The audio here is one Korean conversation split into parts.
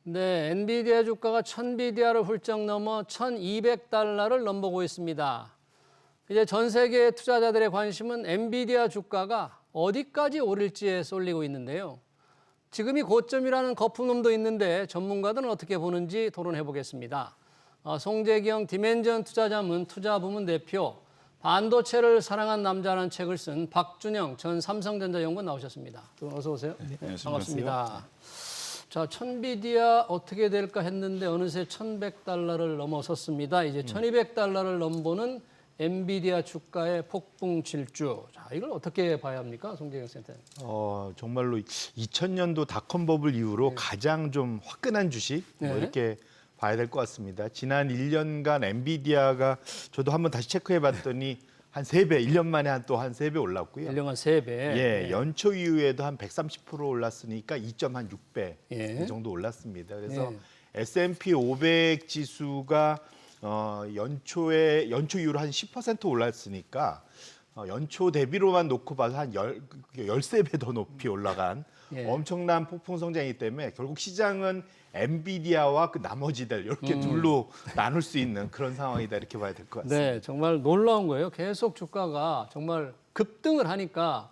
네, 엔비디아 주가가 1000BDR을 훌쩍 넘어 1200달러를 넘보고 있습니다. 이제 전 세계 투자자들의 관심은 엔비디아 주가가 어디까지 오를지에 쏠리고 있는데요. 지금이 고점이라는 거품음도 있는데 전문가들은 어떻게 보는지 토론해 보겠습니다. 송재경 디멘전 투자자문 투자부문 대표, 반도체를 사랑한 남자라는 책을 쓴 박준영 전 삼성전자 연구원 나오셨습니다. 두 분 어서 오세요. 네, 반갑습니다. 자, 1000BDR 어떻게 될까 했는데 어느새 1100달러를 넘어섰습니다. 이제 1200달러를 넘보는 엔비디아 주가의 폭풍 질주. 자, 이걸 어떻게 봐야 합니까, 송재경 센터님? 정말로 2000년도 닷컴 버블 이후로 가장 좀 화끈한 주식 네. 이렇게 봐야 될 것 같습니다. 지난 1년간 엔비디아가 저도 한번 다시 체크해 봤더니 한 3배, 1년 만에 또 한 3배 올랐고요. 1년간 3배. 예, 연초 이후에도 한 130% 올랐으니까 2.6배 예. 정도 올랐습니다. 그래서 예. S&P 500 지수가 연초 이후로 한 10% 올랐으니까 연초 대비로만 놓고 봐서 한 13배 더 높이 올라간 예. 엄청난 폭풍 성장이기 때문에 결국 시장은 엔비디아와 그 나머지들 이렇게 둘로 나눌 수 있는 그런 상황이다 이렇게 봐야 될 것 같습니다. 네, 정말 놀라운 거예요. 계속 주가가 정말 급등을 하니까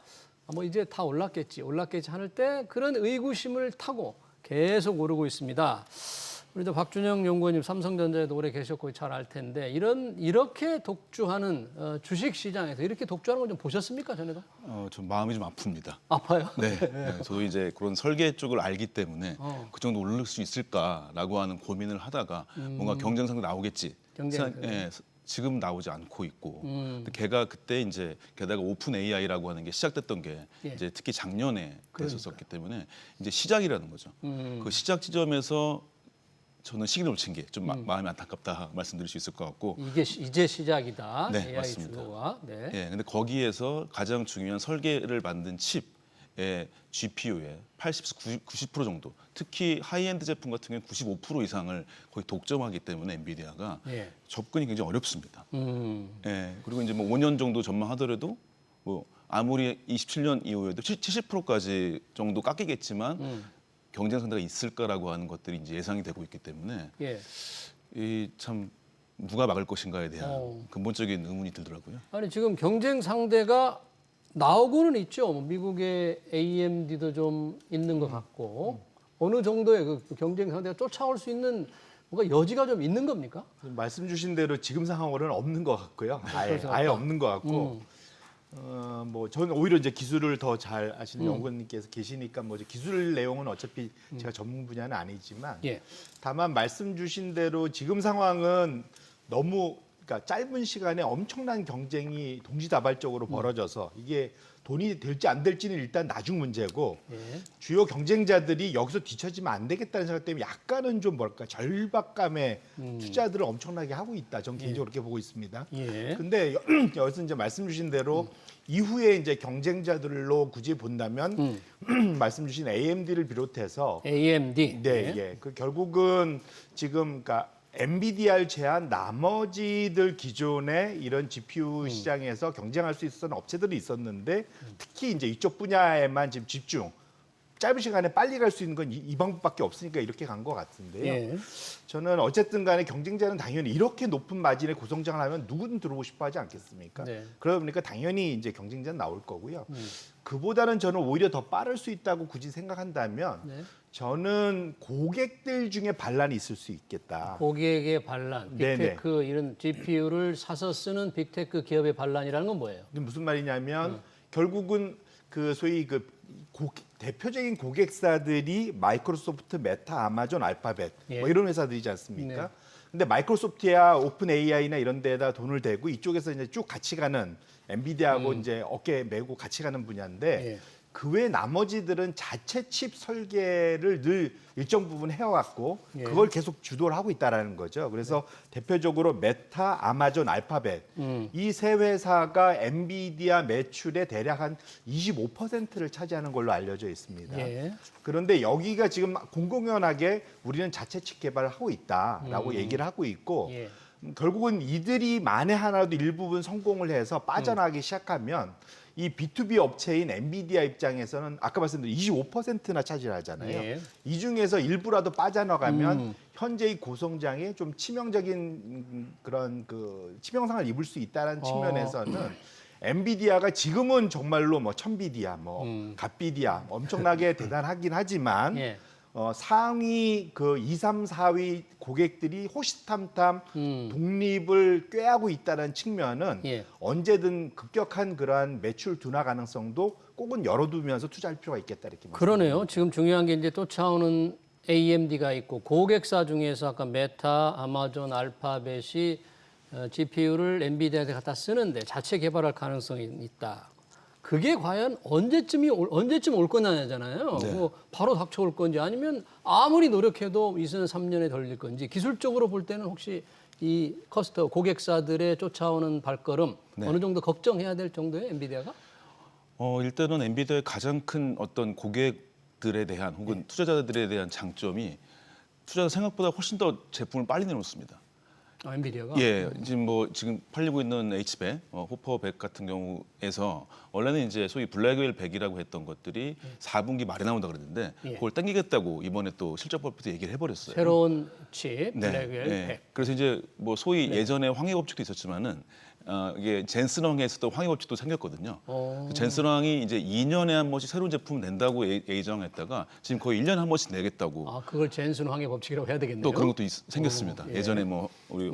뭐 이제 다 올랐겠지 하는 때 그런 의구심을 타고 계속 오르고 있습니다. 우리도 박준영 연구원님 삼성전자에도 오래 계셨고 잘 알 텐데 이렇게 독주하는 주식 시장에서 이렇게 독주하는 걸 좀 보셨습니까, 전에도? 좀 마음이 좀 아픕니다. 아파요? 네, 네, 저도 이제 그런 설계 쪽을 알기 때문에 그 정도 오를 수 있을까라고 하는 고민을 하다가 뭔가 경쟁상도 나오겠지. 경쟁상. 지금 나오지 않고 있고, 근데 걔가 그때 이제 게다가 오픈 AI라고 하는 게 시작됐던 게 예. 이제 특히 작년에 됐었기 때문에 이제 시작이라는 거죠. 그 시작 지점에서 저는 시기를 놓친 게 좀 마음이 안타깝다 말씀드릴 수 있을 것 같고. 이게 이제 시작이다. 네, AI 맞습니다. 주도가. 네. 예, 근데 거기에서 가장 중요한 설계를 만든 칩의 GPU의 80에서 90% 정도, 특히 하이엔드 제품 같은 경우는 95% 이상을 거의 독점하기 때문에 엔비디아가 예. 접근이 굉장히 어렵습니다. 예, 그리고 이제 뭐 5년 정도 전망하더라도 뭐 아무리 27년 이후에도 70%까지 정도 깎이겠지만 경쟁 상대가 있을까라고 하는 것들이 이제 예상이 되고 있기 때문에 예. 이 참 누가 막을 것인가에 대한 근본적인 의문이 들더라고요. 아니 지금 경쟁 상대가 나오고는 있죠. 뭐 미국의 AMD도 좀 있는 것 같고 어느 정도의 그 경쟁 상대가 쫓아올 수 있는 뭔가 여지가 좀 있는 겁니까? 말씀 주신 대로 지금 상황으로는 없는 것 같고요. 아예 없는 것 같고. 뭐 저는 오히려 이제 기술을 더 잘 아시는 연구원님께서 계시니까 뭐 이제 기술 내용은 어차피 제가 전문 분야는 아니지만 예. 다만 말씀 주신 대로 지금 상황은 너무 그러니까 짧은 시간에 엄청난 경쟁이 동시다발적으로 벌어져서 이게 돈이 될지 안 될지는 일단 나중 문제고 예. 주요 경쟁자들이 여기서 뒤처지면 안 되겠다는 생각 때문에 약간은 좀 뭐랄까 절박감에 투자들을 엄청나게 하고 있다. 전 개인적으로 그렇게 보고 있습니다. 예. 근데 여기서 이제 말씀 주신 대로 이후에 이제 경쟁자들로 굳이 본다면 말씀 주신 AMD를 비롯해서 AMD. 네, 예. 그 결국은 지금 그러니까 엔비디아를 제한 나머지들 기존의 이런 GPU 시장에서 경쟁할 수 있었던 업체들이 있었는데 특히 이제 이쪽 분야에만 지금 집중. 짧은 시간에 빨리 갈 수 있는 건 이 방법밖에 없으니까 이렇게 간 것 같은데요. 예. 저는 어쨌든 간에 경쟁자는 당연히 이렇게 높은 마진의 고성장을 하면 누구든 들어오고 싶어 하지 않겠습니까? 네. 그러다 보니까 당연히 이제 경쟁자는 나올 거고요. 그보다는 저는 오히려 더 빠를 수 있다고 굳이 생각한다면 네. 저는 고객들 중에 반란이 있을 수 있겠다. 고객의 반란, 네네. 빅테크 이런 GPU를 사서 쓰는 빅테크 기업의 반란이라는 건 뭐예요? 근데 무슨 말이냐면 결국은 그 소위 그 대표적인 고객사들이 마이크로소프트, 메타, 아마존, 알파벳 예. 뭐 이런 회사들이지 않습니까? 네. 근데 마이크로소프트야 오픈 AI나 이런 데다 돈을 대고 이쪽에서 이제 쭉 같이 가는 엔비디아하고 이제 어깨 메고 같이 가는 분야인데 예. 그 외 나머지들은 자체 칩 설계를 늘 일정 부분 해왔고 예. 그걸 계속 주도를 하고 있다라는 거죠. 그래서 대표적으로 메타, 아마존, 알파벳 이 세 회사가 엔비디아 매출의 대략 한 25%를 차지하는 걸로 알려져 있습니다. 예. 그런데 여기가 지금 공공연하게 우리는 자체 칩 개발을 하고 있다라고 얘기를 하고 있고 예. 결국은 이들이 만에 하나라도 일부분 성공을 해서 빠져나가기 시작하면 이 B2B 업체인 엔비디아 입장에서는 아까 말씀드린 25%나 차지하잖아요. 예. 이 중에서 일부라도 빠져나가면 현재의 고성장에 좀 치명적인 그런 그 치명상을 입을 수 있다는 측면에서는 엔비디아가 지금은 정말로 뭐 천비디아, 뭐 갓비디아 엄청나게 대단하긴 하지만 예. 상위 그 2, 3, 4위 고객들이 호시탐탐 독립을 꾀하고 있다는 측면은 예. 언제든 급격한 그러한 매출 둔화 가능성도 꼭은 열어두면서 투자할 필요가 있겠다 이렇게 말씀드립니다. 그러네요. 지금 중요한 게 이제 쫓아오는 AMD가 있고 고객사 중에서 아까 메타, 아마존, 알파벳이 GPU를 엔비디아에 갖다 쓰는데 자체 개발할 가능성이 있다. 그게 과연 언제쯤 올 거냐잖아요. 네. 뭐 바로 닥쳐올 건지 아니면 아무리 노력해도 2년 3년에 걸릴 건지 기술적으로 볼 때는 혹시 이 커스터 고객사들의 쫓아오는 발걸음 네. 어느 정도 걱정해야 될 정도예요, 엔비디아가? 일단은 엔비디아의 가장 큰 어떤 고객들에 대한 혹은 투자자들에 대한 장점이 투자자 생각보다 훨씬 더 제품을 빨리 내놓습니다. 엔비디아가? 예, 지금 팔리고 있는 H백, 호퍼 100 같은 경우에서 원래는 이제 소위 블랙웰 100이라고 했던 것들이 4분기 말에 나온다 그랬는데 예. 그걸 땡기겠다고 이번에 또 실적 발표 때 얘기를 해버렸어요. 새로운 칩, 네, 블랙웰 예. 100. 그래서 이제 뭐 소위 예전에 황해 법칙도 있었지만은 이게 젠슨 왕에서도 황해 법칙도 생겼거든요. 그 젠슨 왕이 이제 2년에 한 번씩 새로운 제품 낸다고 예정했다가 지금 거의 1년에 한 번씩 내겠다고 아, 그걸 젠슨 황해 법칙이라고 해야 되겠네요. 또 그런 것도 생겼습니다. 예. 예전에 뭐 우리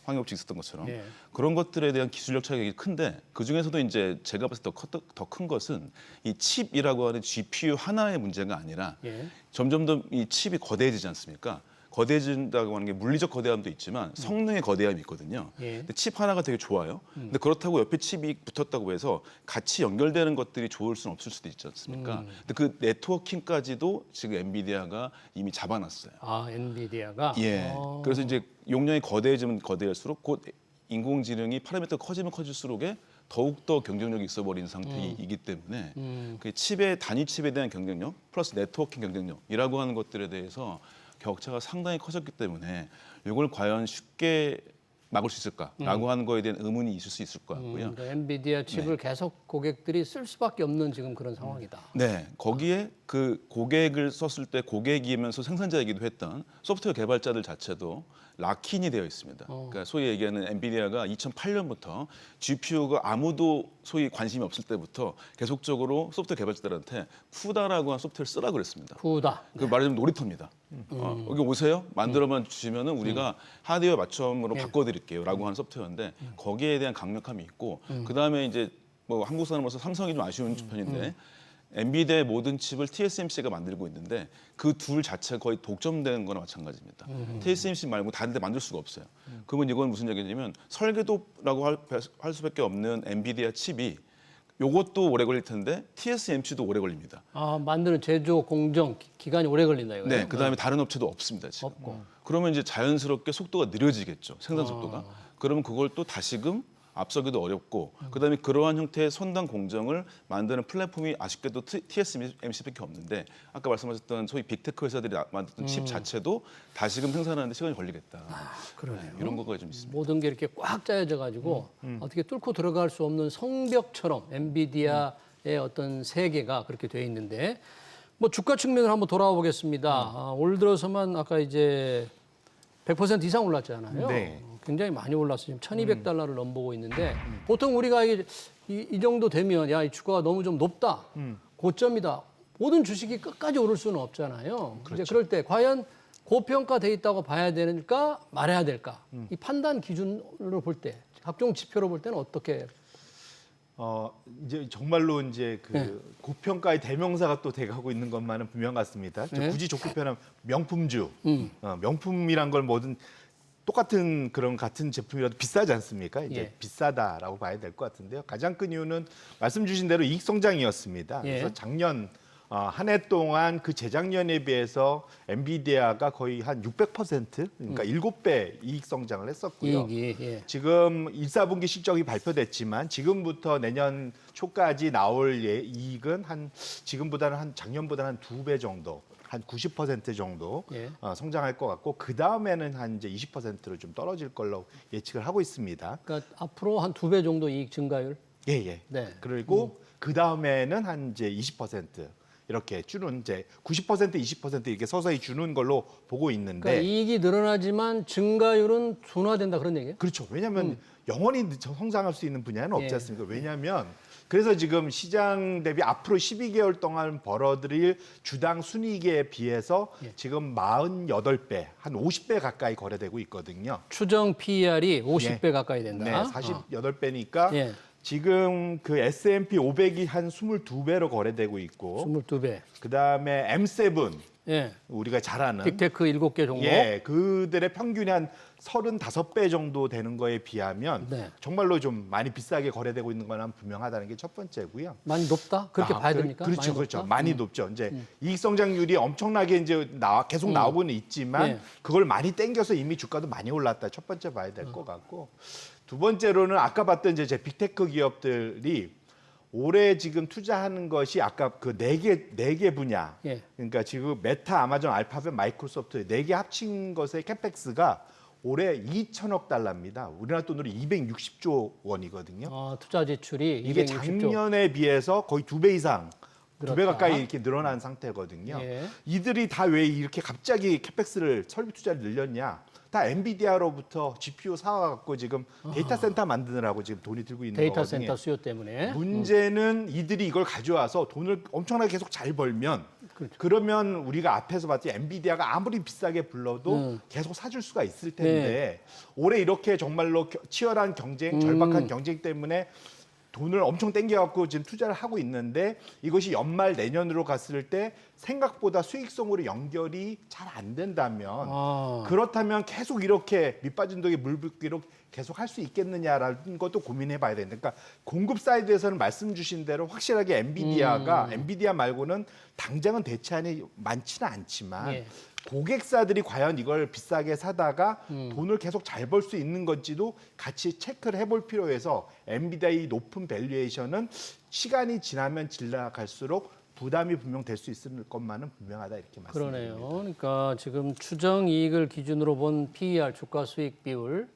황해 법칙 있었던 것처럼 예. 그런 것들에 대한 기술력 차이가 큰데 그 중에서도 이제 제가 봤을 때 더 큰 것은 이 칩이라고 하는 GPU 하나의 문제가 아니라 예. 점점 더 이 칩이 거대해지지 않습니까? 거대해진다고 하는 게 물리적 거대함도 있지만 성능의 거대함이 있거든요. 예. 근데 칩 하나가 되게 좋아요. 근데 그렇다고 옆에 칩이 붙었다고 해서 같이 연결되는 것들이 좋을 수는 없을 수도 있지 않습니까? 근데 그 네트워킹까지도 지금 엔비디아가 이미 잡아놨어요. 아, 엔비디아가? 예. 그래서 이제 용량이 거대해지면 거대할수록 곧 인공지능이 파라미터가 커지면 커질수록에 더욱더 경쟁력이 있어버린 상태이기 때문에 그 칩의 단위 칩에 대한 경쟁력 플러스 네트워킹 경쟁력이라고 하는 것들에 대해서 격차가 상당히 커졌기 때문에 이걸 과연 쉽게 막을 수 있을까라고 하는 거에 대한 의문이 있을 수 있을 것 같고요. 그러니까 엔비디아 칩을 계속 고객들이 쓸 수밖에 없는 지금 그런 상황이다. 네, 거기에 그 고객을 썼을 때 고객이면서 생산자이기도 했던 소프트웨어 개발자들 자체도 락인이 되어 있습니다. 그러니까 소위 얘기하는 엔비디아가 2008년부터 GPU가 아무도 소위 관심이 없을 때부터 계속적으로 소프트웨어 개발자들한테 푸다라고 한 소프트웨어를 쓰라고 그랬습니다. 푸다. 그 말하자면 놀이터입니다. 여기 오세요. 만들어만 주시면은 우리가 하드웨어 맞춤으로 바꿔드릴게요라고 하는 소프트웨어인데 거기에 대한 강력함이 있고 그 다음에 이제 뭐 한국 사람으로서 삼성이 좀 아쉬운 편인데 엔비디아의 모든 칩을 TSMC가 만들고 있는데 그 둘 자체가 거의 독점되는 거나 마찬가지입니다. TSMC 말고 다른 데 만들 수가 없어요. 그러면 이건 무슨 얘기냐면 설계도라고 할 수밖에 없는 엔비디아 칩이 요것도 오래 걸릴 텐데 TSMC도 오래 걸립니다. 아, 만드는 제조 공정 기간이 오래 걸린다 이거예요. 네, 그다음에 다른 업체도 없습니다 지금. 없고. 그러면 이제 자연스럽게 속도가 느려지겠죠. 생산 속도가. 그러면 그걸 또 다시금 앞서기도 어렵고 그다음에 그러한 형태의 선단 공정을 만드는 플랫폼이 아쉽게도 TSMC밖에 없는데 아까 말씀하셨던 소위 빅테크 회사들이 만든 칩 자체도 다시금 생산하는데 시간이 걸리겠다. 그러네요. 이런 거가 좀 있습니다. 모든 게 이렇게 꽉 짜여져 가지고 어떻게 뚫고 들어갈 수 없는 성벽처럼 엔비디아의 어떤 세계가 그렇게 돼 있는데 뭐 주가 측면으로 한번 돌아와 보겠습니다. 올 들어서만 아까 이제 100% 이상 올랐잖아요. 네. 굉장히 많이 올랐어요. 지금 1,200달러를 넘보고 있는데 보통 우리가 이 정도 되면 야, 이 주가가 너무 좀 높다. 고점이다. 모든 주식이 끝까지 오를 수는 없잖아요. 이제 그럴 때 과연 고평가돼 있다고 봐야 될까 말해야 될까? 이 판단 기준으로 볼 때 각종 지표로 볼 때는 어떻게 이제 정말로 이제 그 고평가의 대명사가 또 돼가고 있는 것만은 분명 같습니다. 네. 굳이 좋게 표현하면 명품주, 명품이란 걸 뭐든 똑같은 그런 같은 제품이라도 비싸지 않습니까? 이제 예. 비싸다라고 봐야 될 것 같은데요. 가장 큰 이유는 말씀 주신 대로 이익 성장이었습니다. 예. 그래서 작년 한 해 동안 그 재작년에 비해서 엔비디아가 거의 한 600% 그러니까 7배 이익 성장을 했었고요. 이익이 예. 지금 1, 4분기 실적이 발표됐지만 지금부터 내년 초까지 나올 이익은 지금보다는 한 작년보다는 한 2배 정도, 한 90% 정도 예. 성장할 것 같고 그 다음에는 한 이제 20%로 좀 떨어질 걸로 예측을 하고 있습니다. 그러니까 앞으로 한 2배 정도 이익 증가율. 예. 네. 그리고 그 다음에는 한 이제 20% 이렇게 주는 이제 90% 20% 이렇게 서서히 주는 걸로 보고 있는데 그러니까 이익이 늘어나지만 증가율은 둔화된다 그런 얘기예요? 그렇죠. 왜냐하면 영원히 성장할 수 있는 분야는 없지 예. 않습니까? 왜냐하면 그래서 지금 시장 대비 앞으로 12개월 동안 벌어들일 주당 순이익에 비해서 예. 지금 48배, 한 50배 가까이 거래되고 있거든요. 추정 PER이 50배 예. 가까이 된다. 네, 48배니까 예. 지금 그 S&P 500이 한 22배로 거래되고 있고 22배. 그다음에 M7 예. 우리가 잘 아는 빅테크 7개 종목. 예, 그들의 평균이 한 35배 정도 되는 거에 비하면 네. 정말로 좀 많이 비싸게 거래되고 있는 건 분명하다는 게 첫 번째고요. 많이 높다? 그렇게 봐야 됩니까? 그렇죠, 많이 그렇죠. 높다? 많이 높죠. 이제 이익 성장률이 엄청나게 이제 계속 나오고는 있지만 예. 그걸 많이 땡겨서 이미 주가도 많이 올랐다. 첫 번째 봐야 될 것 같고 두 번째로는 아까 봤던 이제 빅테크 기업들이 올해 지금 투자하는 것이 아까 그 네 개 분야. 예. 그러니까 지금 메타, 아마존, 알파벳, 마이크로소프트 네 개 합친 것의 캐펙스가 올해 2천억 달러입니다. 우리나라 돈으로 260조 원이거든요. 투자 지출이 이게 260조. 작년에 비해서 거의 2배 이상, 2배 늘었다. 가까이 이렇게 늘어난 상태거든요. 예. 이들이 다 왜 이렇게 갑자기 캐펙스를 설비 투자를 늘렸냐? 다 엔비디아로부터 GPU 사와갖고 지금 데이터 센터 만드느라고 지금 돈이 들고 있는 데이터 거거든요. 센터 수요 때문에. 문제는 이들이 이걸 가져와서 돈을 엄청나게 계속 잘 벌면 그렇죠. 그러면 우리가 앞에서 봤듯이 엔비디아가 아무리 비싸게 불러도 계속 사줄 수가 있을 텐데 올해 이렇게 정말로 치열한 경쟁, 절박한 경쟁 때문에 돈을 엄청 땡겨갖고 지금 투자를 하고 있는데 이것이 연말 내년으로 갔을 때 생각보다 수익성으로 연결이 잘 안 된다면 그렇다면 계속 이렇게 밑빠진 독에 물 붓기로 계속 할 수 있겠느냐라는 것도 고민해 봐야 된다. 그러니까 공급 사이드에서는 말씀 주신 대로 확실하게 엔비디아 말고는 당장은 대체안이 많지는 않지만 예. 고객사들이 과연 이걸 비싸게 사다가 돈을 계속 잘 벌 수 있는 건지도 같이 체크를 해볼 필요해서 엔비디아의 높은 밸류에이션은 시간이 지나면 지나갈수록 부담이 분명 될 수 있을 것만은 분명하다 이렇게 말씀드립니다. 그러네요. 그러니까 지금 추정 이익을 기준으로 본 PER 주가 수익 비율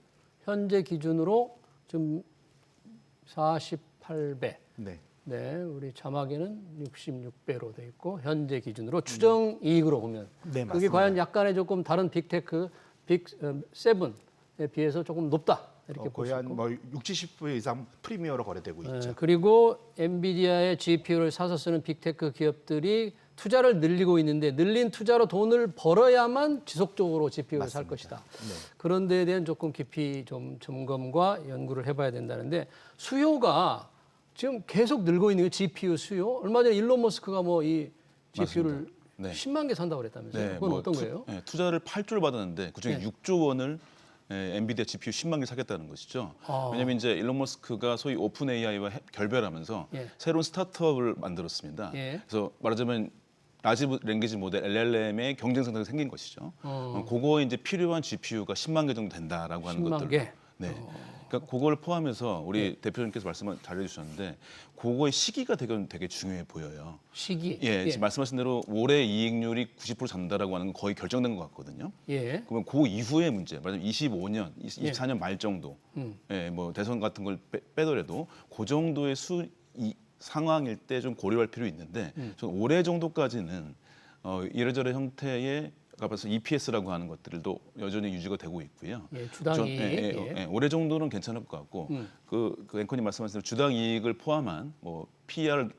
현재 기준으로 지금 48배. 네. 네, 우리 자막에는 66배로 돼 있고 현재 기준으로 추정 이익으로 보면 네, 그게 맞습니다. 과연 약간의 조금 다른 빅테크 빅7에 비해서 조금 높다 이렇게 볼 거의 수 한 있고. 뭐 60, 70% 이상 프리미어로 거래되고 있죠. 그리고 엔비디아의 GPU를 사서 쓰는 빅테크 기업들이 투자를 늘리고 있는데 늘린 투자로 돈을 벌어야만 지속적으로 GPU를 살 것이다. 그런 데에 대한 조금 깊이 좀 점검과 연구를 해봐야 된다는데 수요가 지금 계속 늘고 있는 게 GPU 수요. 얼마 전에 일론 머스크가 뭐 이 GPU를 네. 10만 개 산다고 그랬다면서요. 그건 뭐 어떤 거예요? 투자를 8조를 받았는데 그중에 네. 6조 원을 엔비디아 GPU 10만 개 사겠다는 것이죠. 왜냐하면 이제 일론 머스크가 소위 오픈 AI와 결별하면서 예. 새로운 스타트업을 만들었습니다. 예. 그래서 말하자면 라지 랭귀지 모델 LLM의 경쟁 상황이 생긴 것이죠. 그거에 이제 필요한 GPU가 10만 개 정도 된다라고 하는 10만 것들. 개? 네. 그러니까 그걸 포함해서 우리 대표님께서 말씀을 잘해주셨는데 그거의 시기가 되게 중요해 보여요. 시기. 예, 지금 말씀하신 대로 올해 이익률이 90% 잡는다라고 하는 건 거의 결정된 것 같거든요. 예. 그러면 그 이후의 문제, 말하자면 25년, 24년 말 정도, 예, 뭐 대선 같은 걸 빼더라도 그 정도의 상황일 때 좀 고려할 필요 있는데, 저는 올해 정도까지는 이래저래 형태의 아까 벌써 EPS라고 하는 것들도 여전히 유지가 되고 있고요. 예, 주당 이익. 예, 올해 정도는 괜찮을 것 같고 그 앵커님 말씀하신 대로 주당 이익을 포함한 뭐 PER을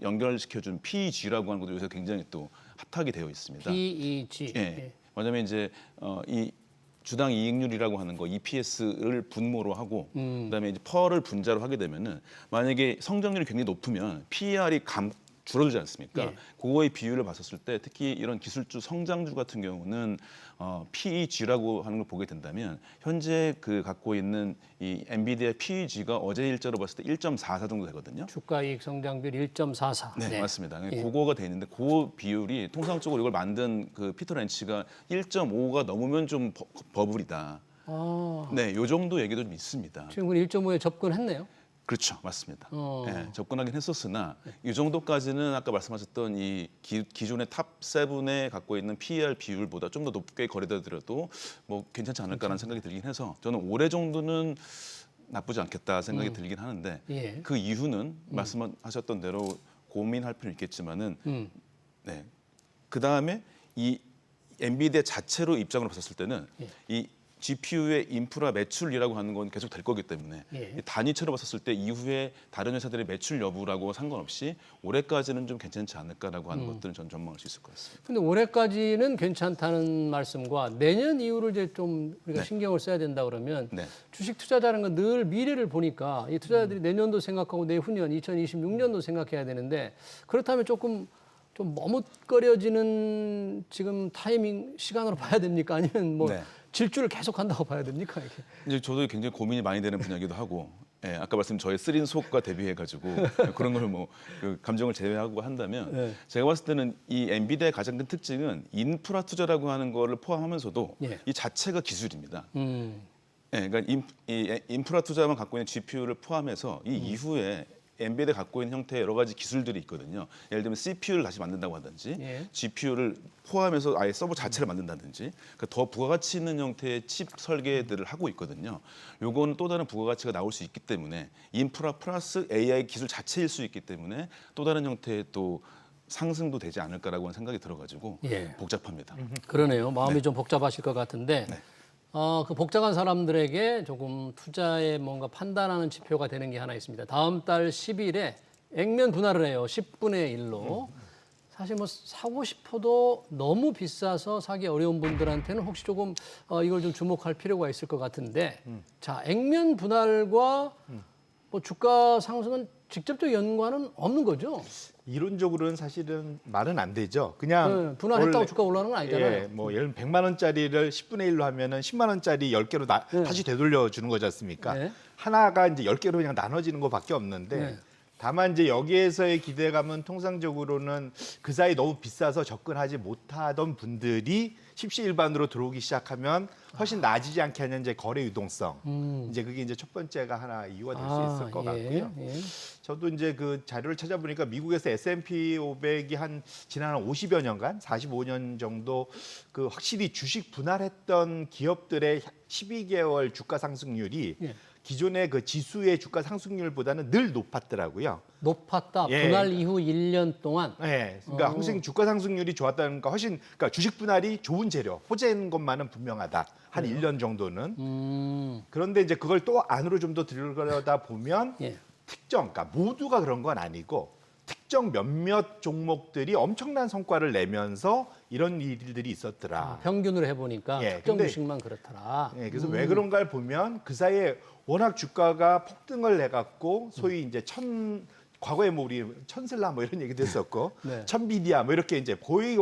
연결시켜준 PEG라고 하는 것도 요새 굉장히 또 핫하게 되어 있습니다. PEG. 예. 왜냐하면 이제 이 주당 이익률이라고 하는 거 EPS를 분모로 하고 그다음에 이제 퍼를 분자로 하게 되면은 만약에 성장률이 굉장히 높으면 PER이 줄어들지 않습니까? 예. 그거의 비율을 봤었을 때 특히 이런 기술주 성장주 같은 경우는 PEG라고 하는 걸 보게 된다면 현재 그 갖고 있는 이 엔비디아 PEG가 어제 일자로 봤을 때 1.44 정도 되거든요. 주가 이익 성장률 1.44. 네, 맞습니다. 예. 그거가 돼 있는데 그 비율이 통상적으로 이걸 만든 그 피터 렌치가 1.5가 넘으면 좀 버블이다. 네, 요 정도 얘기도 좀 있습니다. 지금 1.5에 접근했네요. 그렇죠, 맞습니다. 예, 접근하긴 했었으나 이 정도까지는 아까 말씀하셨던 이 기존의 탑 7에 갖고 있는 PER 비율보다 좀 더 높게 거래되더라도 뭐 괜찮지 않을까라는 생각이 들긴 해서 저는 올해 정도는 나쁘지 않겠다 생각이 들긴 하는데 예. 그 이유는 말씀하셨던 대로 고민할 필요는 있겠지만은 네. 그 다음에 이 엔비디아 자체로 입장으로 봤었을 때는 이 GPU의 인프라 매출이라고 하는 건 계속 될 거기 때문에 예. 이 단위체로 봤었을 때 이후에 다른 회사들의 매출 여부라고 상관없이 올해까지는 좀 괜찮지 않을까라고 하는 것들은 전 전망할 수 있을 것 같습니다. 근데 올해까지는 괜찮다는 말씀과 내년 이후를 이제 좀 우리가 신경을 써야 된다 그러면 네. 주식 투자자라는 건 늘 미래를 보니까 이 투자자들이 내년도 생각하고 내후년 2026년도 생각해야 되는데 그렇다면 조금 좀 머뭇거려지는 지금 타이밍 시간으로 봐야 됩니까? 아니면 뭐 네. 질주를 계속 한다고 봐야 됩니까? 이게. 이제 저도 굉장히 고민이 많이 되는 분야이기도 하고, 예, 아까 말씀 저의 쓰린 속과 대비해가지고 그런 걸 뭐 그 감정을 제외하고 한다면 네. 제가 봤을 때는 이 엔비디아의 가장 큰 특징은 인프라 투자라고 하는 거를 포함하면서도 예. 이 자체가 기술입니다. 예, 그러니까 인프라 투자만 갖고 있는 GPU를 포함해서 이 이후에 엔비디아 갖고 있는 형태의 여러 가지 기술들이 있거든요. 예를 들면 CPU를 다시 만든다고 하든지 예. GPU를 포함해서 아예 서버 자체를 만든다든지 그러니까 더 부가가치 있는 형태의 칩 설계들을 하고 있거든요. 요건 또 다른 부가가치가 나올 수 있기 때문에 인프라 플러스 AI 기술 자체일 수 있기 때문에 또 다른 형태의 또 상승도 되지 않을까라고 하는 생각이 들어가지고 예. 복잡합니다. 그러네요. 마음이 좀 복잡하실 것 같은데 네. 그 복잡한 사람들에게 조금 투자에 뭔가 판단하는 지표가 되는 게 하나 있습니다. 다음 달 10일에 액면 분할을 해요. 10분의 1로. 사실 뭐 사고 싶어도 너무 비싸서 사기 어려운 분들한테는 혹시 조금 이걸 좀 주목할 필요가 있을 것 같은데 자, 액면 분할과 뭐 주가 상승은 직접적 연관은 없는 거죠? 이론적으로는 사실은 말은 안 되죠. 그냥 네, 분할했다고 원래- 주가 올라가는 건 아니잖아요. 예, 뭐 예를 들면 100만 원짜리를 10분의 1로 하면은 10만 원짜리 10개로 다시 되돌려 주는 거지 않습니까? 네. 하나가 이제 10개로 그냥 나눠지는 것밖에 없는데 네. 다만 이제 여기에서의 기대감은 통상적으로는 그 사이 너무 비싸서 접근하지 못하던 분들이 십시일반으로 들어오기 시작하면 훨씬 나아지지 않게 하는 이제 거래 유동성. 이제 그게 이제 첫 번째가 하나 이유가 될 수 있을 것 같고요. 예. 저도 이제 그 자료를 찾아보니까 미국에서 S&P 500이 한 지난 50여 년간, 45년 정도 그 확실히 주식 분할했던 기업들의 12개월 주가 상승률이 예. 기존의 그 지수의 주가 상승률보다는 늘 높았더라고요. 높았다. 예. 분할 이후 1년 동안. 네, 그러니까 항상 주가 상승률이 좋았다는 거 훨씬 그러니까 주식 분할이 좋은 재료, 호재인 것만은 분명하다. 한 1년 정도는. 그런데 이제 그걸 또 안으로 좀 더 들여다 보면 예. 특정, 그러니까 모두가 그런 건 아니고 특정 몇몇 종목들이 엄청난 성과를 내면서 이런 일들이 있었더라. 평균으로 해보니까 예, 특정 근데- 주식만 그렇더라. 예, 그래서 왜 그런가를 보면 그 사이에 워낙 주가가 폭등을 해갖고 소위 이제 과거에 뭐 우리 천슬라 뭐 이런 얘기도 했었고 네. 천비디아 뭐 이렇게 이제 거의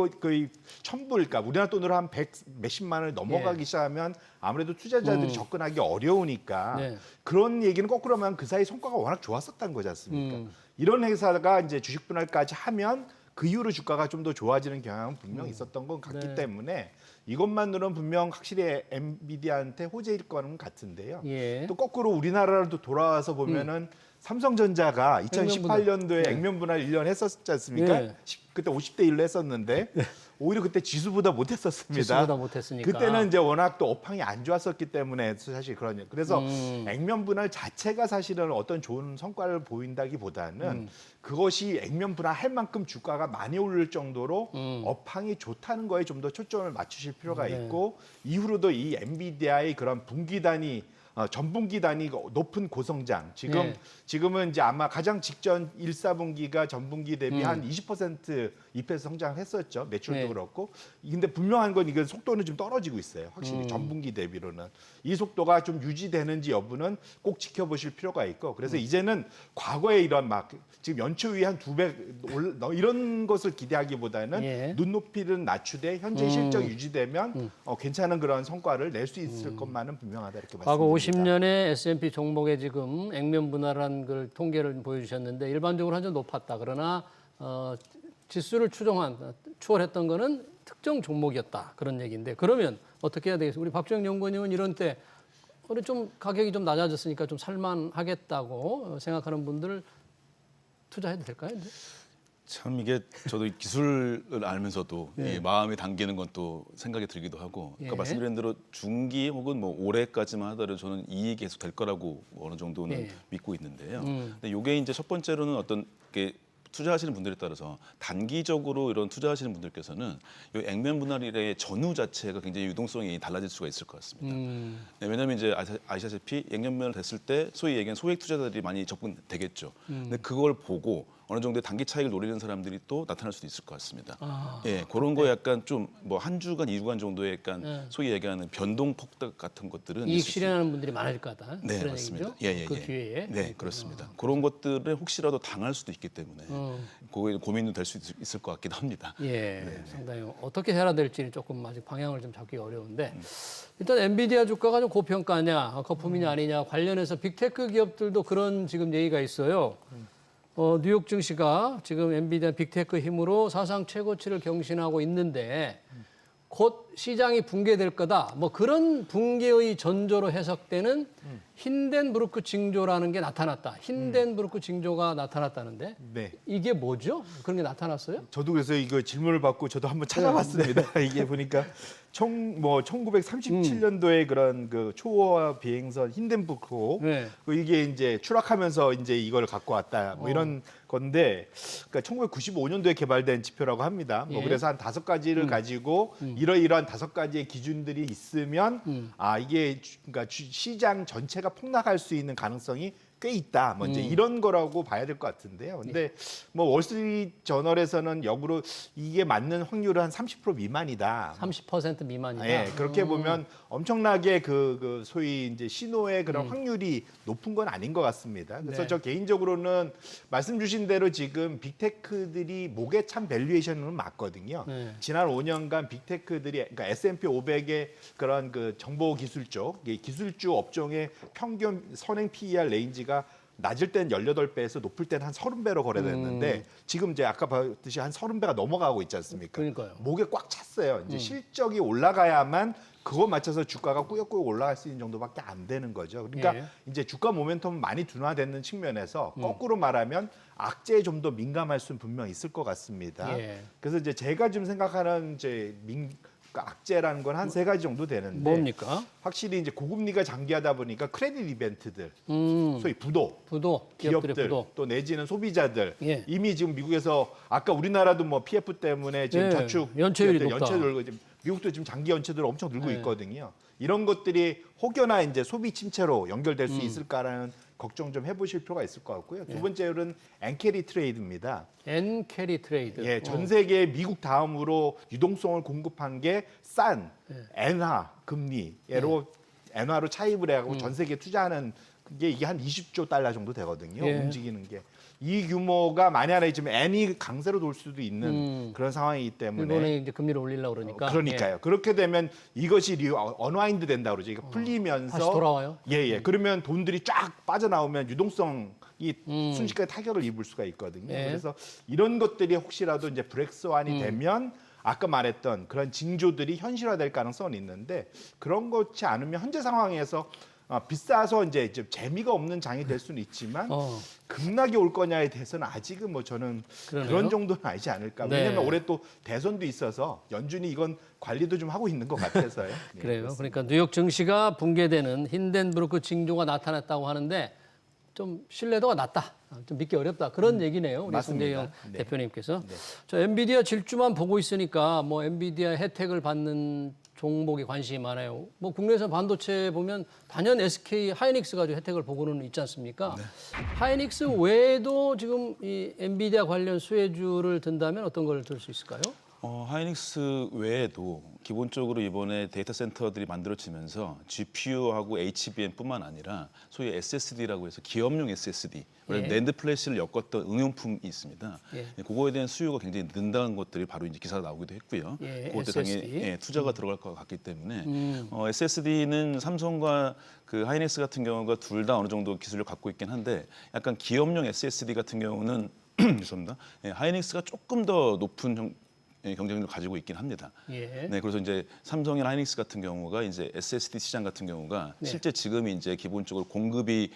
천불, 그러니까 우리나라 돈으로 한 100 몇십만 원을 넘어가기 예. 시작하면 아무래도 투자자들이 접근하기 어려우니까 네. 그런 얘기는 거꾸로 하면 그 사이 성과가 워낙 좋았었다는 거지 않습니까? 이런 회사가 이제 주식 분할까지 하면 그 이후로 주가가 좀 더 좋아지는 경향은 분명 있었던 건 같기 네. 때문에 이것만으로는 분명 확실히 엔비디아한테 호재일 거는 같은데요. 예. 또 거꾸로 우리나라로 돌아와서 보면은 삼성전자가 2018년도에 네. 액면 분할 1년 했었지 않습니까? 네. 그때 50대 1로 했었는데 오히려 그때 지수보다 못했었습니다. 지수보다 못했으니까. 그때는 이제 워낙 또 업황이 안 좋았었기 때문에 사실 그런 그래서 액면 분할 자체가 사실은 어떤 좋은 성과를 보인다기보다는 그것이 액면 분할 할 만큼 주가가 많이 오를 정도로 업황이 좋다는 거에 좀 더 초점을 맞추실 필요가 네. 있고 이후로도 이 엔비디아의 그런 분기 단위 전분기 단위 높은 고성장 네. 지금은 이제 아마 가장 직전 1, 4분기가 전분기 대비 한 20% EPS 성장을 했었죠. 매출도 네. 그렇고. 근데 분명한 건 이건 속도는 좀 떨어지고 있어요. 확실히 전분기 대비로는. 이 속도가 좀 유지되는지 여부는 꼭 지켜보실 필요가 있고. 그래서 이제는 과거에 이런 막 지금 연초에 한 200 이런 것을 기대하기보다는 예. 눈높이를 낮추되 현재 실적 유지되면 괜찮은 그런 성과를 낼 수 있을 것만은 분명하다 이렇게 과거 말씀드립니다. 50년의 S&P 종목에 지금 액면 분할한 걸 통계를 보여주셨는데 일반적으로 한점 높았다. 그러나 지수를 추월했던 거는 특정 종목이었다. 그런 얘기인데 그러면 어떻게 해야 되겠어요? 우리 박주영 연구원님은 이런 때 우리 좀 가격이 좀 낮아졌으니까 좀 살만하겠다고 생각하는 분들 투자해도 될까요? 이제? 참 이게 저도 이 기술을 알면서도 이 마음이 당기는 건 또 생각이 들기도 하고 예. 아까 말씀드린 대로 중기 혹은 뭐 올해까지만 하더라도 저는 이익이 계속 될 거라고 어느 정도는 예. 믿고 있는데요. 근데 이게 이제 첫 번째로는 어떤 게 투자하시는 분들에 따라서 단기적으로 이런 투자하시는 분들께서는 이 액면 분할일의 전후 자체가 굉장히 유동성이 달라질 수가 있을 것 같습니다. 네, 왜냐하면 이제 아시다시피 액면 분할 됐을 때 소위 얘기한 소액 투자자들이 많이 접근되겠죠. 근데 그걸 보고 어느 정도의 단기 차익을 노리는 사람들이 또 나타날 수도 있을 것 같습니다. 예, 그런 거 약간 좀 뭐 한 주간, 2주간 정도의 약간 소위 얘기하는 변동 폭락 같은 것들은 이익 있을 수 실현하는 분들이 많을 거다. 네, 그런 맞습니다. 얘기죠. 그 기회에. 네, 그렇습니다. 그런 것들을 혹시라도 당할 수도 있기 때문에 그거에 고민도 될 수 있을 것 같기도 합니다. 예, 상당히 어떻게 해야 될지는 조금 아직 방향을 좀 잡기 어려운데 일단 엔비디아 주가가 좀 고평가냐, 거품이냐 아니냐 관련해서 빅테크 기업들도 그런 지금 얘기가 있어요. 뉴욕 증시가 지금 엔비디아 빅테크 힘으로 사상 최고치를 경신하고 있는데 곧 시장이 붕괴될 거다. 뭐 그런 붕괴의 전조로 해석되는 힌덴부르크 징조라는 게 나타났다. 힌덴부르크 징조가 나타났다는데 네. 이게 뭐죠? 그런 게 나타났어요? 저도 그래서 이거 질문을 받고 저도 한번 찾아봤습니다. 이게 보니까 1937년도에 그런 그 초호화 비행선 힌덴부르크 네. 이게 이제 추락하면서 이제 이걸 갖고 왔다 뭐 이런 건데 그러니까 1995년도에 개발된 지표라고 합니다. 뭐 예. 그래서 한 5가지를 가지고 이러이러한 5가지의 기준들이 있으면 이게 그러니까 시장 전체가 폭락할 수 있는 가능성이 꽤 있다. 뭐 이제 이런 거라고 봐야 될 것 같은데요. 근데 뭐 월스트리트 저널에서는 역으로 이게 맞는 확률은 한 30% 미만이다. 30% 미만이다. 예, 그렇게 보면 엄청나게 그 소위 이제 신호의 그런 확률이 높은 건 아닌 것 같습니다. 그래서 네. 저 개인적으로는 말씀 주신 대로 지금 빅테크들이 목에 찬 밸류에이션은 맞거든요. 네. 지난 5년간 빅테크들이 그러니까 S&P 500의 그런 그 정보 기술 쪽, 기술주 업종의 평균 선행 PER 레인지가 낮을 땐 18배에서 높을 땐 한 30배로 거래됐는데 지금 이제 아까 봤듯이 한 30배가 넘어가고 있지 않습니까? 그러니까요. 목에 꽉 찼어요. 이제 실적이 올라가야만 그거 맞춰서 주가가 꾸역꾸역 올라갈 수 있는 정도밖에 안 되는 거죠. 그러니까 예. 이제 주가 모멘텀 많이 둔화되는 측면에서 거꾸로 말하면 악재에 좀 더 민감할 수는 분명 있을 것 같습니다. 예. 그래서 이제 제가 좀 생각하는 이제 악재라는 건 한 3가지 정도 되는데 뭡니까? 확실히 이제 고금리가 장기하다 보니까 크레딧 이벤트들, 소위 부도, 기업들의 기업들 부도. 또 내지는 소비자들 예. 이미 지금 미국에서 아까 우리나라도 뭐 PF 때문에 지금 예, 저축 연체율이 기업들 높다. 연체 늘고 지금 미국도 지금 장기 연체들 엄청 늘고 예. 있거든요. 이런 것들이 혹여나 이제 소비 침체로 연결될 수 있을까라는 걱정 좀 해보실 필요가 있을 것 같고요. 두 번째로는 엔캐리 트레이드입니다. 엔캐리 트레이드. 예, 전 세계 미국 다음으로 유동성을 공급한 게 싼 엔화 금리로 엔화로 차입을 해가지고 전 세계 투자하는 게 이게 한 20조 달러 정도 되거든요. 예. 움직이는 게. 이 규모가 만약에 지금 엔이 강세로 돌 수도 있는 그런 상황이기 때문에 일본이 이제 금리를 올리려고 그러니까. 그러니까요. 그렇게 되면 이것이 언와인드 된다 그러죠. 이게 풀리면서 다시 돌아와요? 예. 그러면 돈들이 쫙 빠져나오면 유동성이 순식간에 타격을 입을 수가 있거든요. 예. 그래서 이런 것들이 혹시라도 이제 브렉스완이 되면 아까 말했던 그런 징조들이 현실화될 가능성은 있는데 그런 것이 않으면 현재 상황에서 비싸서 이제 재미가 없는 장이 될 수는 있지만 급락이 올 거냐에 대해서는 아직은 뭐 저는 그러네요. 그런 정도는 아니지 않을까. 네. 왜냐하면 올해 또 대선도 있어서 연준이 이건 관리도 좀 하고 있는 것 같아서요. 네, 그래요. 그렇습니다. 그러니까 뉴욕 증시가 붕괴되는 힌덴부르크 징조가 나타났다고 하는데 좀 신뢰도가 낮다. 좀 믿기 어렵다. 그런 얘기네요. 우리 맞습니다. 손대영 네. 대표님께서. 저 엔비디아 질주만 보고 있으니까 뭐 엔비디아 혜택을 받는 종목에 관심이 많아요. 뭐 국내에서 반도체 보면 단연 SK 하이닉스 가지고 혜택을 보고는 있지 않습니까? 하이닉스 외에도 지금 이 엔비디아 관련 수혜주를 든다면 어떤 걸 들 수 있을까요? 하이닉스 외에도 기본적으로 이번에 데이터 센터들이 만들어지면서 GPU하고 HBM뿐만 아니라 소위 SSD라고 해서 기업용 SSD, 예. 낸드 플래시를 엮었던 응용품이 있습니다. 예. 그거에 대한 수요가 굉장히 는다는 것들이 바로 이제 기사가 나오기도 했고요. 예, 그것도 SSD. 당연히 투자가 들어갈 것 같기 때문에 SSD는 삼성과 그 하이닉스 같은 경우가 둘 다 어느 정도 기술을 갖고 있긴 한데 약간 기업용 SSD 같은 경우는 죄송합니다. 하이닉스가 조금 더 높은 경쟁력을 가지고 있긴 합니다. 예. 네, 그래서 이제 삼성이나 하이닉스 같은 경우가 이제 SSD 시장 같은 경우가 네. 실제 지금이 이제 기본적으로 공급이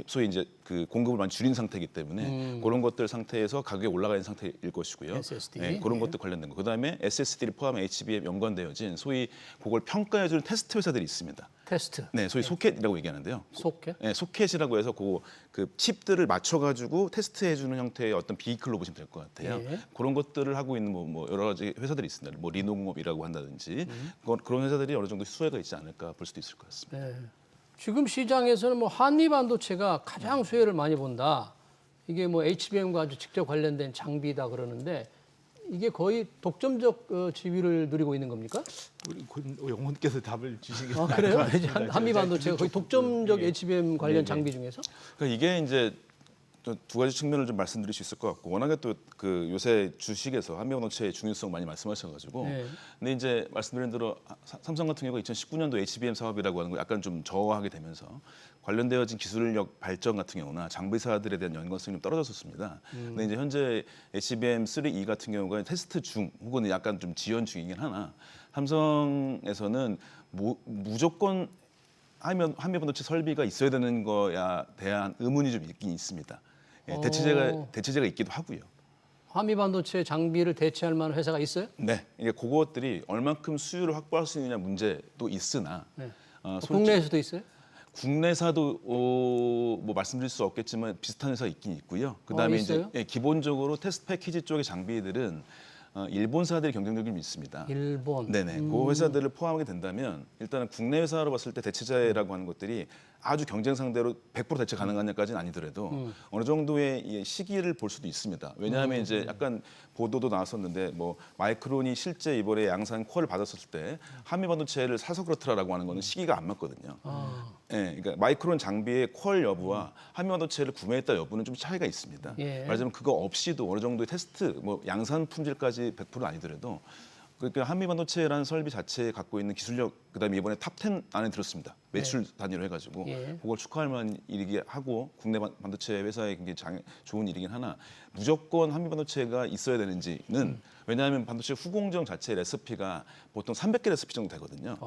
소위 이제 그 공급을 많이 줄인 상태이기 때문에 그런 것들 상태에서 가격이 올라가 있는 상태일 것이고요. SSD. 네, 그런 네. 것들 관련된 거. 그다음에 SSD를 포함한 HBM 연관되어진 소위 그걸 평가해주는 테스트 회사들이 있습니다. 테스트. 네, 소위 소켓이라고 얘기하는데요. 소켓. 네, 소켓이라고 해서 그 칩들을 맞춰가지고 테스트해주는 형태의 어떤 비이클로 보시면 될 것 같아요. 예. 그런 것들을 하고 있는 뭐 여러 가지 회사들이 있습니다. 뭐 리노공업이라고 한다든지 그런 회사들이 어느 정도 수혜가 있지 않을까 볼 수도 있을 것 같습니다. 네. 지금 시장에서는 뭐 한미 반도체가 가장 수혜를 많이 본다. 이게 뭐 HBM과 아주 직접 관련된 장비다 그러는데 이게 거의 독점적 지위를 누리고 있는 겁니까? 우리 영훈께서 답을 주시기 아, 그래요? 이제 한미 반도체가 거의 독점적 HBM 관련 장비 중에서? 그러니까 이게 이제 두 가지 측면을 좀 말씀드릴 수 있을 것 같고 워낙에 또 그 요새 주식에서 한미반도체의 중요성 많이 말씀하셔가지고 네. 근데 이제 말씀드린 대로 삼성 같은 경우가 2019년도 HBM 사업이라고 하는 거 약간 좀 저하게 되면서 관련되어진 기술력 발전 같은 경우나 장비사들에 대한 연관성이 좀 떨어졌었습니다. 근데 이제 현재 HBM3E 같은 경우가 테스트 중 혹은 약간 좀 지연 중이긴 하나 삼성에서는 무조건 한미반도체 설비가 있어야 되는 거야 대한 의문이 좀 있긴 있습니다. 예, 대체제가 있기도 하고요. 한미 반도체 장비를 대체할 만한 회사가 있어요? 네, 이게 그것들이 얼만큼 수요를 확보할 수 있느냐 문제도 있으나 네. 솔직히 국내에서도 있어요? 국내사도 뭐 말씀드릴 수 없겠지만 비슷한 회사 있긴 있고요. 그다음에 이제 있어요? 기본적으로 테스트 패키지 쪽의 장비들은 일본사들의 경쟁력이 좀 있습니다. 일본. 네네. 그 회사들을 포함하게 된다면 일단은 국내 회사로 봤을 때 대체자라고 하는 것들이 아주 경쟁 상대로 100% 대체 가능하냐까지는 아니더라도 어느 정도의 이 시기를 볼 수도 있습니다. 왜냐하면 이제 약간 보도도 나왔었는데 뭐 마이크론이 실제 이번에 양산 콜을 받았을 때 한미 반도체를 사서 그렇더라라고 하는 거는 시기가 안 맞거든요. 예, 그러니까 마이크론 장비의 콜 여부와 한미 반도체를 구매했다 여부는 좀 차이가 있습니다. 예. 말하자면 그거 없이도 어느 정도의 테스트, 뭐 양산 품질까지 100% 아니더라도 그러니까 한미 반도체라는 설비 자체에 갖고 있는 기술력, 그다음에 이번에 탑 10 안에 들었습니다. 매출 단위로 해가지고 예. 그걸 축하할 만한 일이긴 하고 국내 반도체 회사에 굉장히 좋은 일이긴 하나 무조건 한미 반도체가 있어야 되는지는 왜냐하면 반도체 후공정 자체 레시피가 보통 300개 레시피 정도 되거든요.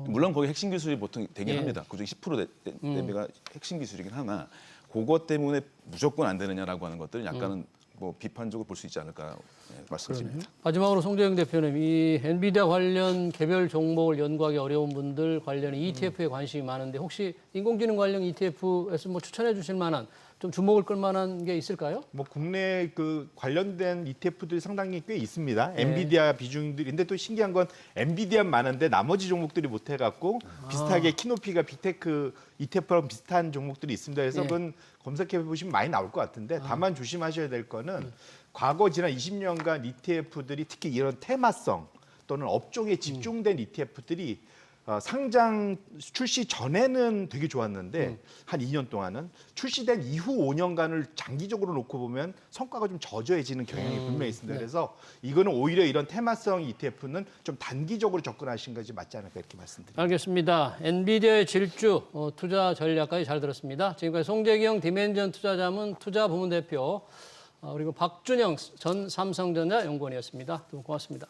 물론 거기 핵심 기술이 보통 되긴 예. 합니다. 그중에 10% 대비가 핵심 기술이긴 하나 그것 때문에 무조건 안 되느냐라고 하는 것들은 약간은 뭐 비판적으로 볼 수 있지 않을까 말씀드립니다. 마지막으로 송재영 대표님, 이 엔비디아 관련 개별 종목을 연구하기 어려운 분들 관련 ETF에 관심이 많은데 혹시 인공지능 관련 ETF에서 뭐 추천해 주실 만한 좀 주목을 끌 만한 게 있을까요? 뭐 국내 그 관련된 ETF들이 상당히 꽤 있습니다. 엔비디아 비중들인데 또 신기한 건 엔비디아 많은데 나머지 종목들이 못 해갖고 비슷하게 키노피가 빅테크 ETF랑 비슷한 종목들이 있습니다. 그래서 예. 그건 검색해 보시면 많이 나올 것 같은데 다만 조심하셔야 될 거는 과거 지난 20년간 ETF들이 특히 이런 테마성 또는 업종에 집중된 ETF들이 상장 출시 전에는 되게 좋았는데 한 2년 동안은 출시된 이후 5년간을 장기적으로 놓고 보면 성과가 좀 저조해지는 경향이 분명히 있습니다. 그래서 이거는 오히려 이런 테마성 ETF는 좀 단기적으로 접근하신 것이 맞지 않을까 이렇게 말씀드립니다. 알겠습니다. 엔비디아의 질주, 투자 전략까지 잘 들었습니다. 지금까지 송재경 디멘전 투자자문 투자부문 대표 그리고 박준영 전 삼성전자 연구원이었습니다. 두 분 고맙습니다.